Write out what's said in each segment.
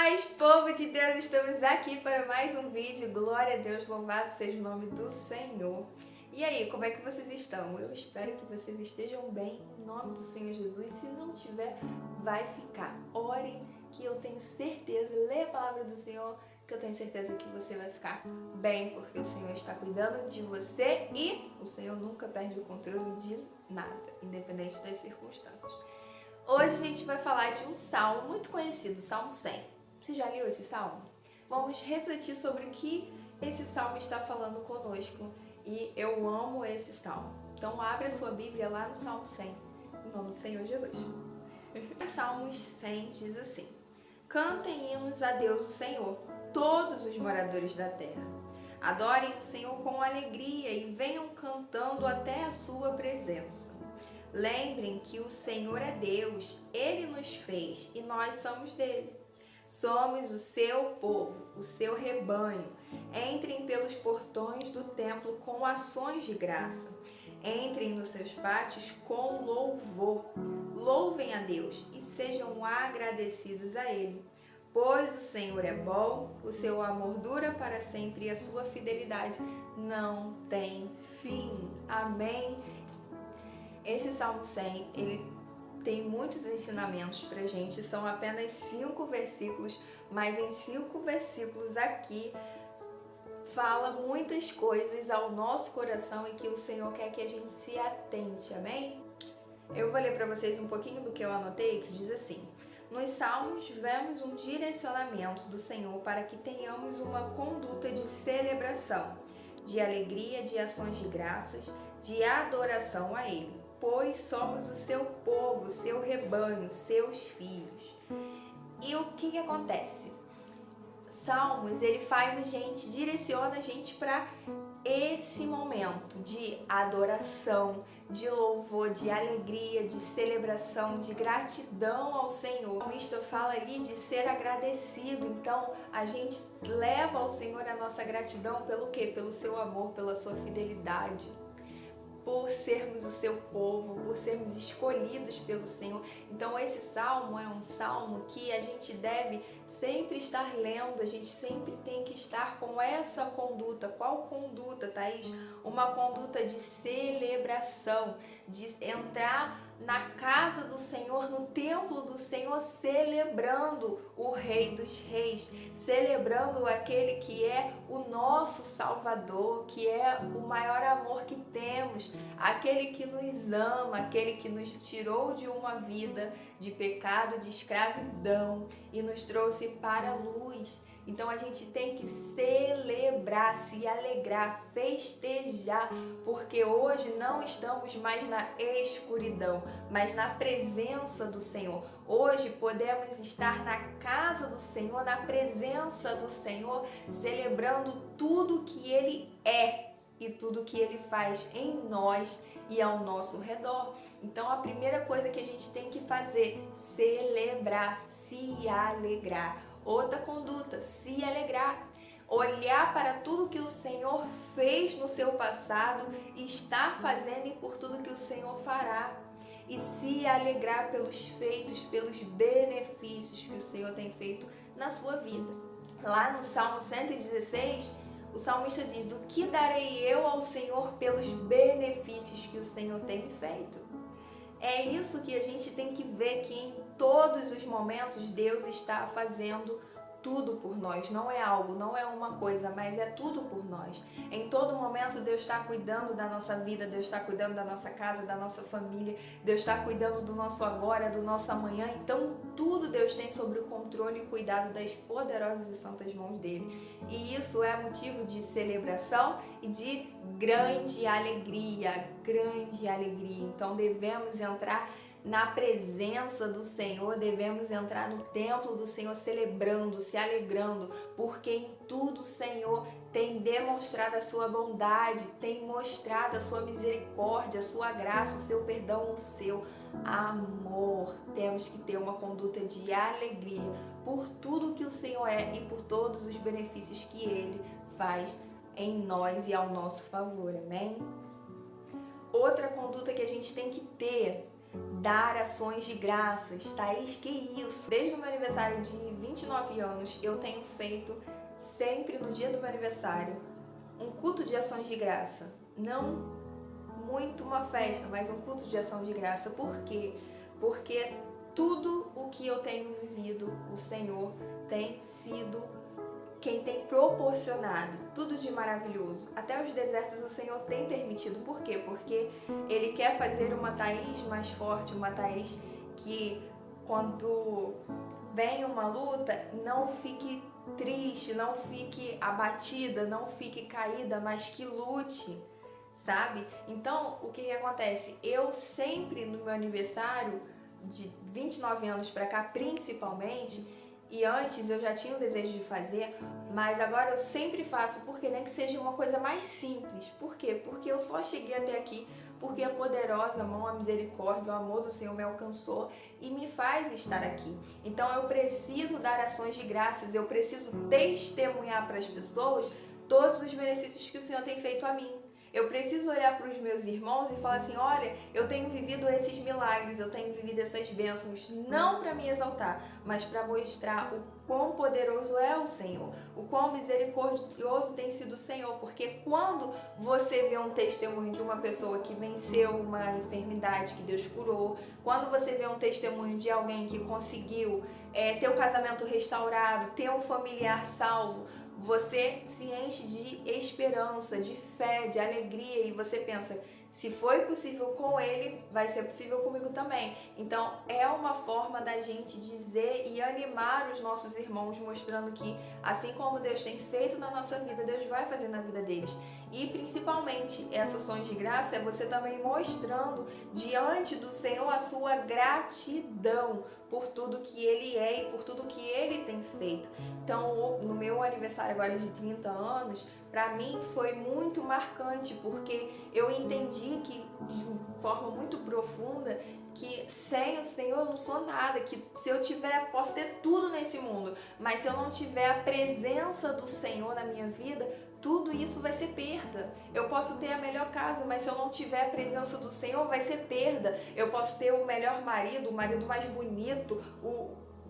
paz, povo de Deus! Estamos aqui para mais um vídeo. Glória a Deus, louvado seja o nome do Senhor. E aí, como é que vocês estão? Eu espero que vocês estejam bem, em nome do Senhor Jesus. Se não tiver, vai ficar. Ore, que eu tenho certeza, lê a palavra do Senhor, que eu tenho certeza que você vai ficar bem, porque o Senhor está cuidando de você e o Senhor nunca perde o controle de nada, independente das circunstâncias. Hoje a gente vai falar de um salmo muito conhecido, Salmo 100. Você já leu esse salmo? Vamos refletir sobre o que esse salmo está falando conosco e eu amo esse salmo. Então abre a sua Bíblia lá no Salmo 100, em nome do Senhor Jesus. Salmos 100 diz assim: Cantem hinos a Deus o Senhor, todos os moradores da terra. Adorem o Senhor com alegria e venham cantando até a sua presença. Lembrem que o Senhor é Deus, Ele nos fez e nós somos dele. Somos o seu povo, o seu rebanho. Entrem pelos portões do templo com ações de graça. Entrem nos seus pátios com louvor. Louvem a Deus e sejam agradecidos a Ele. Pois o Senhor é bom, o seu amor dura para sempre e a sua fidelidade não tem fim. Amém? Esse Salmo 100, ele tem muitos ensinamentos pra gente, são apenas 5 versículos, mas em 5 versículos aqui fala muitas coisas ao nosso coração e que o Senhor quer que a gente se atente, amém? Eu vou ler para vocês um pouquinho do que eu anotei, que diz assim: nos Salmos vemos um direcionamento do Senhor para que tenhamos uma conduta de celebração, de alegria, de ações de graças, de adoração a Ele, pois somos o seu povo, seu rebanho, seus filhos. E o que acontece? Salmos, ele faz a gente, direciona a gente para esse momento de adoração, de louvor, de alegria, de celebração, de gratidão ao Senhor. O salmista fala ali de ser agradecido, então a gente leva ao Senhor a nossa gratidão pelo quê? Pelo seu amor, pela sua fidelidade, por sermos o seu povo, por sermos escolhidos pelo Senhor. Então esse salmo é um salmo que a gente deve sempre estar lendo, a gente sempre tem que estar com essa conduta. Qual conduta, Thaís? Uma conduta de celebração, de entrar na casa do Senhor, no templo do Senhor, celebrando o Rei dos Reis, celebrando aquele que é o nosso Salvador, que é o maior amor que temos, aquele que nos ama, aquele que nos tirou de uma vida de pecado, de escravidão e nos trouxe para a luz. Então a gente tem que celebrar, se alegrar, festejar, porque hoje não estamos mais na escuridão, mas na presença do Senhor. Hoje podemos estar na casa do Senhor, na presença do Senhor, celebrando tudo que Ele é e tudo que Ele faz em nós e ao nosso redor. Então a primeira coisa que a gente tem que fazer, celebrar, se alegrar. Outra conduta, se alegrar. Olhar para tudo que o Senhor fez no seu passado, está fazendo e por tudo que o Senhor fará. E se alegrar pelos feitos, pelos benefícios que o Senhor tem feito na sua vida. Lá no Salmo 116, o salmista diz: o que darei eu ao Senhor pelos benefícios que o Senhor tem me feito? É isso que a gente tem que ver, que em todos os momentos Deus está fazendo tudo por nós. Não é algo, não é uma coisa, mas é tudo por nós. Em todo momento Deus está cuidando da nossa vida, Deus está cuidando da nossa casa, da nossa família, Deus está cuidando do nosso agora, do nosso amanhã. Então tudo Deus tem sobre o controle e cuidado das poderosas e santas mãos dele. E isso é motivo de celebração e de grande alegria, grande alegria. Então devemos entrar na presença do Senhor, devemos entrar no templo do Senhor celebrando, se alegrando, porque em tudo o Senhor tem demonstrado a sua bondade, tem mostrado a sua misericórdia, a sua graça, o seu perdão, o seu amor. Temos que ter uma conduta de alegria por tudo que o Senhor é e por todos os benefícios que Ele faz em nós e ao nosso favor, amém? Outra conduta que a gente tem que ter dar ações de graças. Thaís, que isso? Desde o meu aniversário de 29 anos, eu tenho feito sempre no dia do meu aniversário um culto de ações de graça. Não muito uma festa, mas um culto de ação de graça. Por quê? Porque tudo o que eu tenho vivido, o Senhor tem sido quem tem proporcionado tudo de maravilhoso. Até os desertos o Senhor tem permitido. Por quê? Porque Ele quer fazer uma Thaís mais forte, uma Thaís que quando vem uma luta, não fique triste, não fique abatida, não fique caída, mas que lute, sabe? Então, o que acontece? Eu sempre no meu aniversário, de 29 anos pra cá principalmente, e antes eu já tinha o desejo de fazer, mas agora eu sempre faço, porque nem que seja uma coisa mais simples. Por quê? Porque eu só cheguei até aqui porque a poderosa mão, a misericórdia, o amor do Senhor me alcançou e me faz estar aqui. Então eu preciso dar ações de graças, eu preciso testemunhar para as pessoas todos os benefícios que o Senhor tem feito a mim. Eu preciso olhar para os meus irmãos e falar assim, olha, eu tenho vivido esses milagres, eu tenho vivido essas bênçãos, não para me exaltar, mas para mostrar o quão poderoso é o Senhor, o quão misericordioso tem sido o Senhor, porque quando você vê um testemunho de uma pessoa que venceu uma enfermidade que Deus curou, quando você vê um testemunho de alguém que conseguiu ter o casamento restaurado, ter um familiar salvo, você se enche de esperança, de fé, de alegria e você pensa, se foi possível com ele, vai ser possível comigo também. Então é uma forma da gente dizer e animar os nossos irmãos, mostrando que assim como Deus tem feito na nossa vida, Deus vai fazer na vida deles. E principalmente essas ações de graça é você também mostrando diante do Senhor a sua gratidão por tudo que Ele é e por tudo que Ele tem feito. Então no meu aniversário agora de 30 anos, para mim foi muito marcante, porque eu entendi que de forma muito profunda que sem o Senhor eu não sou nada, que se eu tiver, posso ter tudo nesse mundo, mas se eu não tiver a presença do Senhor na minha vida, tudo isso vai ser perda. Eu posso ter a melhor casa, mas se eu não tiver a presença do Senhor, vai ser perda. Eu posso ter o melhor marido, o marido mais bonito,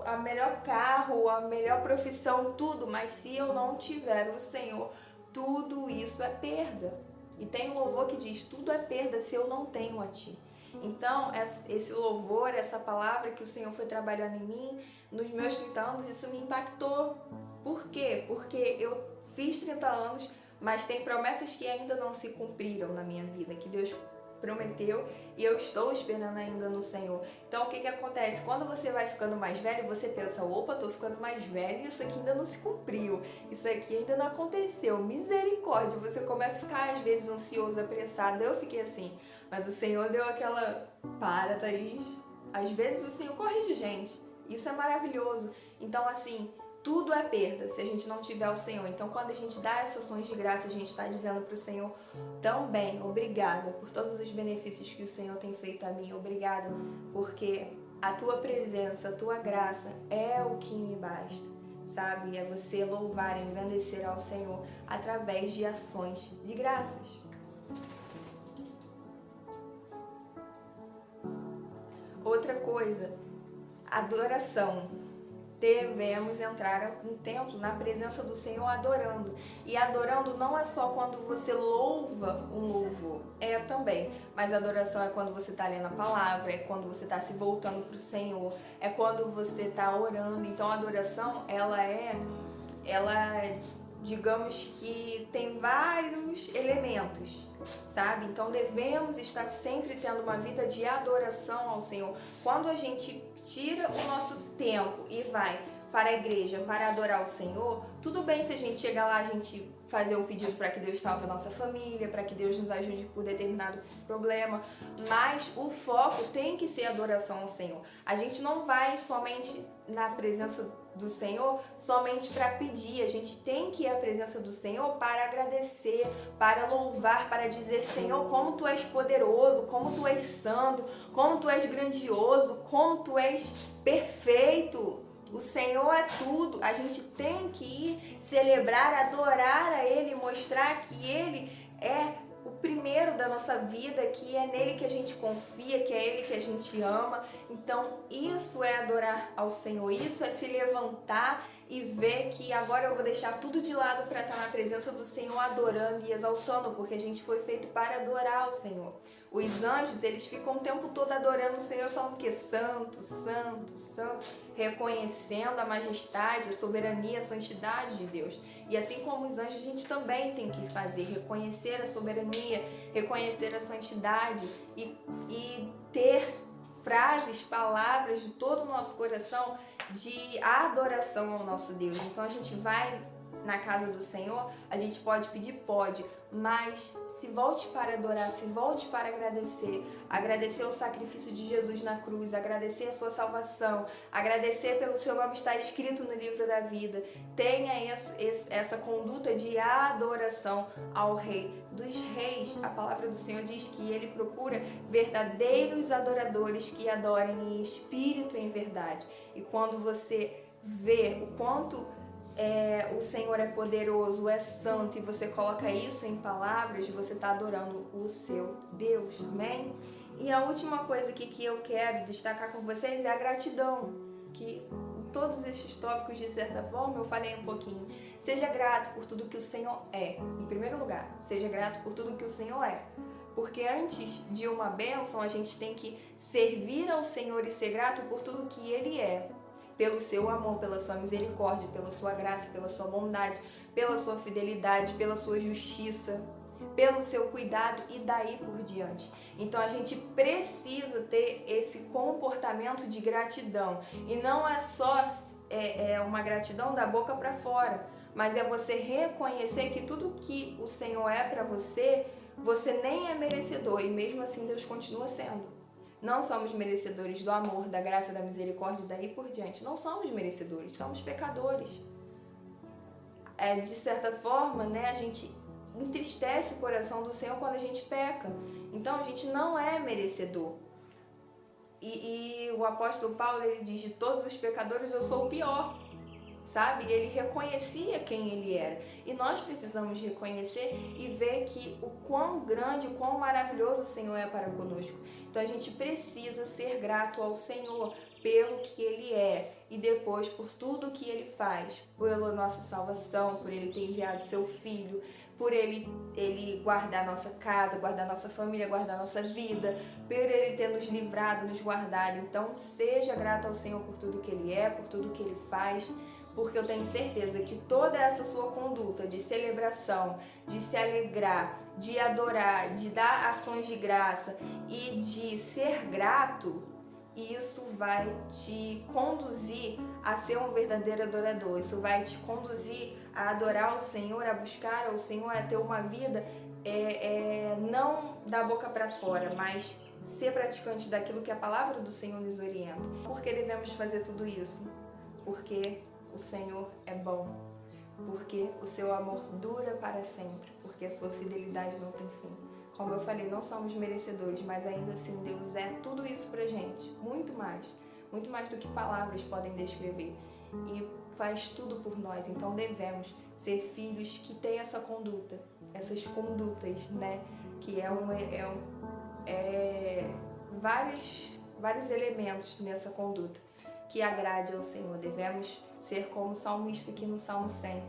a melhor carro, a melhor profissão, tudo, mas se eu não tiver o Senhor, tudo isso é perda. E tem um louvor que diz, tudo é perda se eu não tenho a Ti. Então, esse louvor, essa palavra que o Senhor foi trabalhando em mim, nos meus 30 anos, isso me impactou. Por quê? Porque eu fiz 30 anos, mas tem promessas que ainda não se cumpriram na minha vida, que Deus prometeu e eu estou esperando ainda no Senhor. Então o que acontece? Quando você vai ficando mais velho, você pensa, opa, tô ficando mais velho e isso aqui ainda não se cumpriu, isso aqui ainda não aconteceu, misericórdia, você começa a ficar às vezes ansioso, apressado. Eu fiquei assim, mas o Senhor deu aquela, para, Thaís, às vezes o Senhor corrige gente, isso é maravilhoso. Então assim, tudo é perda se a gente não tiver o Senhor. Então, quando a gente dá essas ações de graça, a gente está dizendo para o Senhor também, obrigada por todos os benefícios que o Senhor tem feito a mim. Obrigada, porque a Tua presença, a Tua graça é o que me basta, sabe? É você louvar e engrandecer ao Senhor através de ações de graças. Outra coisa, adoração. Devemos entrar no templo, na presença do Senhor, adorando. E adorando não é só quando você louva um louvor, é também. Mas adoração é quando você está lendo a palavra, é quando você está se voltando para o Senhor, é quando você está orando. Então a adoração, ela digamos que tem vários elementos, sabe? Então devemos estar sempre tendo uma vida de adoração ao Senhor. Quando a gente tira o nosso tempo e vai para a igreja para adorar o Senhor, tudo bem se a gente chegar lá, a gente fazer um pedido para que Deus salve a nossa família, para que Deus nos ajude por determinado problema, mas o foco tem que ser a adoração ao Senhor. A gente não vai somente na presença do Senhor somente para pedir, a gente tem que ir à presença do Senhor para agradecer, para louvar, para dizer, Senhor, como Tu és poderoso, como Tu és santo, como Tu és grandioso, como Tu és perfeito. O Senhor é tudo. A gente tem que ir celebrar, adorar a Ele, mostrar que Ele é o primeiro da nossa vida, que é nele que a gente confia, que é ele que a gente ama. Então isso é adorar ao Senhor, isso é se levantar e ver que agora eu vou deixar tudo de lado para estar na presença do Senhor adorando e exaltando, porque a gente foi feito para adorar ao Senhor. Os anjos, eles ficam o tempo todo adorando o Senhor, falando que santo, santo, santo, reconhecendo a majestade, a soberania, a santidade de Deus. E assim como os anjos, a gente também tem que fazer, reconhecer a soberania, reconhecer a santidade e ter frases, palavras de todo o nosso coração de adoração ao nosso Deus. Então a gente vai na casa do Senhor, a gente pode pedir, pode, mas se volte para adorar, se volte para agradecer o sacrifício de Jesus na cruz, agradecer a sua salvação, agradecer pelo seu nome estar escrito no livro da vida. Tenha essa conduta de adoração ao Rei dos Reis. A palavra do Senhor diz que ele procura verdadeiros adoradores que adorem em espírito e em verdade. E quando você vê o quanto o Senhor é poderoso, é santo, e você coloca isso em palavras, você está adorando o seu Deus, amém? E a última coisa aqui que eu quero destacar com vocês é a gratidão, que todos esses tópicos, de certa forma, eu falei um pouquinho. Seja grato por tudo que o Senhor é, em primeiro lugar, seja grato por tudo que o Senhor é. Porque antes de uma bênção, a gente tem que servir ao Senhor e ser grato por tudo que Ele é. Pelo seu amor, pela sua misericórdia, pela sua graça, pela sua bondade, pela sua fidelidade, pela sua justiça, pelo seu cuidado e daí por diante. Então a gente precisa ter esse comportamento de gratidão. E não é só uma gratidão da boca para fora, mas é você reconhecer que tudo que o Senhor é para você, você nem é merecedor e mesmo assim Deus continua sendo. Não somos merecedores do amor, da graça, da misericórdia e daí por diante. Não somos merecedores, somos pecadores. De certa forma, né, a gente entristece o coração do Senhor quando a gente peca. Então a gente não é merecedor. E o apóstolo Paulo, ele diz, de todos os pecadores eu sou o pior. Sabe? Ele reconhecia quem ele era. E nós precisamos reconhecer e ver que o quão grande, o quão maravilhoso o Senhor é para conosco. Então a gente precisa ser grato ao Senhor pelo que Ele é e depois por tudo que Ele faz, pela nossa salvação, por Ele ter enviado Seu Filho, por Ele guardar nossa casa, guardar nossa família, guardar nossa vida, por Ele ter nos livrado, nos guardado. Então seja grato ao Senhor por tudo que Ele é, por tudo que Ele faz, porque eu tenho certeza que toda essa sua conduta de celebração, de se alegrar, de adorar, de dar ações de graça e de ser grato, isso vai te conduzir a ser um verdadeiro adorador. Isso vai te conduzir a adorar o Senhor, a buscar ao Senhor, a ter uma vida não da boca para fora, mas ser praticante daquilo que a palavra do Senhor nos orienta. Por que devemos fazer tudo isso? Porque o Senhor é bom, porque o seu amor dura para sempre, porque a sua fidelidade não tem fim. Como eu falei, não somos merecedores, mas ainda assim Deus é tudo isso pra gente, muito mais do que palavras podem descrever, e faz tudo por nós. Então devemos ser filhos que têm essa conduta, essas condutas, né, que vários elementos nessa conduta que agrade ao Senhor. Devemos ser como o salmista aqui no Salmo 100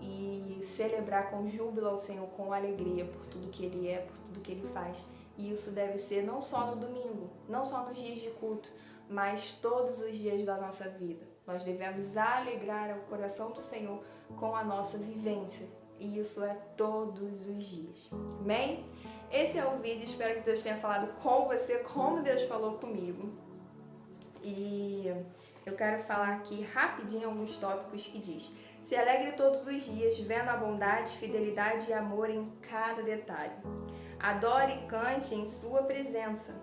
e celebrar com júbilo ao Senhor, com alegria por tudo que Ele é, por tudo que Ele faz. E isso deve ser não só no domingo, não só nos dias de culto, mas todos os dias da nossa vida. Nós devemos alegrar o coração do Senhor com a nossa vivência. E isso é todos os dias. Amém? Esse é o vídeo, espero que Deus tenha falado com você, como Deus falou comigo. E eu quero falar aqui rapidinho alguns tópicos que diz: se alegre todos os dias, vendo a bondade, fidelidade e amor em cada detalhe. Adore e cante em sua presença.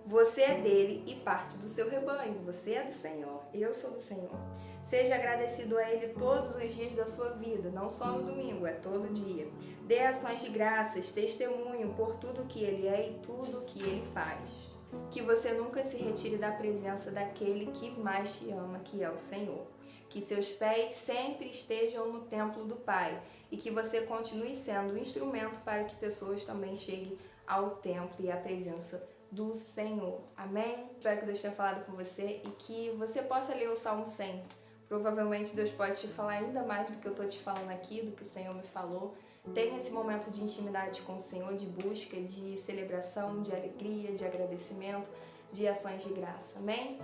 Você é dele e parte do seu rebanho. Você é do Senhor, eu sou do Senhor. Seja agradecido a Ele todos os dias da sua vida, não só no domingo, é todo dia. Dê ações de graças, testemunho por tudo que Ele é e tudo que Ele faz. Que você nunca se retire da presença daquele que mais te ama, que é o Senhor. que seus pés sempre estejam no templo do Pai e que você continue sendo um instrumento para que pessoas também cheguem ao templo e à presença do Senhor. Amém? Espero que Deus tenha falado com você e que você possa ler o Salmo 100. Provavelmente Deus pode te falar ainda mais do que eu estou te falando aqui, do que o Senhor me falou. Tenha esse momento de intimidade com o Senhor, de busca, de celebração, de alegria, de agradecimento, de ações de graça. Amém?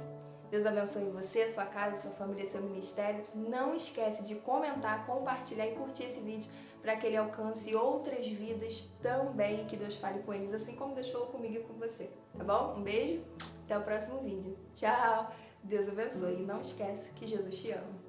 Deus abençoe você, sua casa, sua família, seu ministério. Não esquece de comentar, compartilhar e curtir esse vídeo para que ele alcance outras vidas também e que Deus fale com eles, assim como Deus falou comigo e com você. Tá bom? Um beijo, até o próximo vídeo. Tchau! Deus abençoe e não esquece que Jesus te ama.